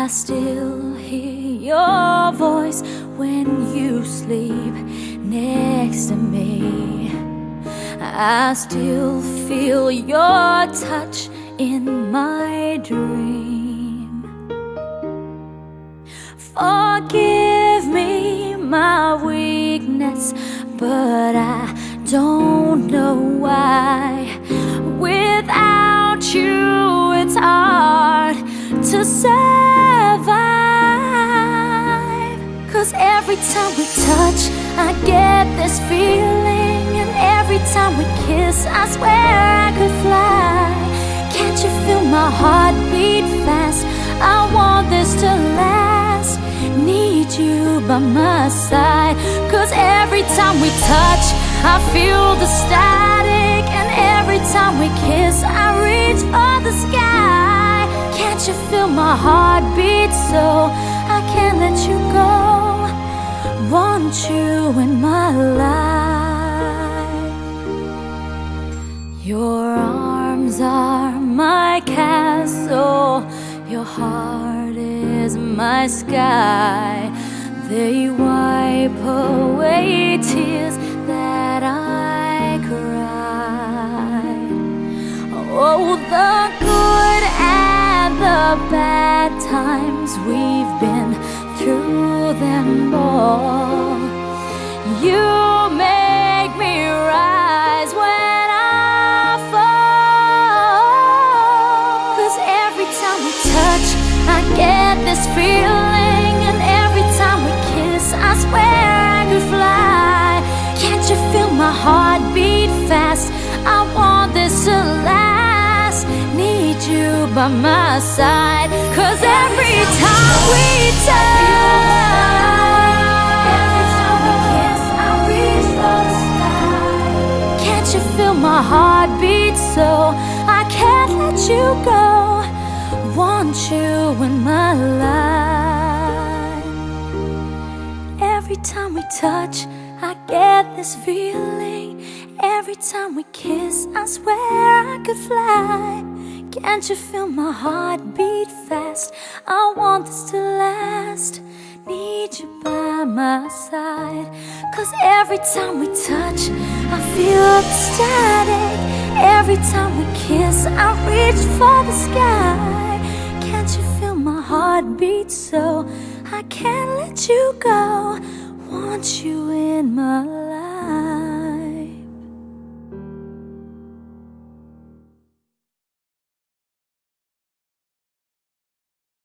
I still hear your voice when you sleep next to me. I still feel your touch in my dream. Forgive me my weakness, but I don't know why. Without you, it's hard to survive. 'Cause every time we touch, I get this feeling, and every time we kiss, I swear I could fly. Can't you feel my heart beat fast? I want this to last. Need you by my side. 'Cause every time we touch, I feel the static, and every time we kiss, I reach for the sky. Can't you feel my heart beat so I can't let you go? Want you in my life. Your arms are my castle, your heart is my sky. They wipe away tears that I cried. Oh, the good and the bad times, we've been through them all. You make me rise when I fall. 'Cause every time we touch, I get this feeling, and every time we kiss, I swear I could fly. Can't you feel my heart beat fast? I want this to last. Need you by my side. 'Cause every time we touch, every time we kiss, I reach for the sky. Can't you feel my heart beat so I can't let you go? Want you in my life. Every time we touch, I get this feeling. Every time we kiss, I swear I could fly. Can't you feel my heart beat fast? I want this to last. Need you by my side. 'Cause every time we touch, I feel the static. Every time we kiss, I reach for the sky. Can't you feel my heart beat so I can't let you go? Want you in my life.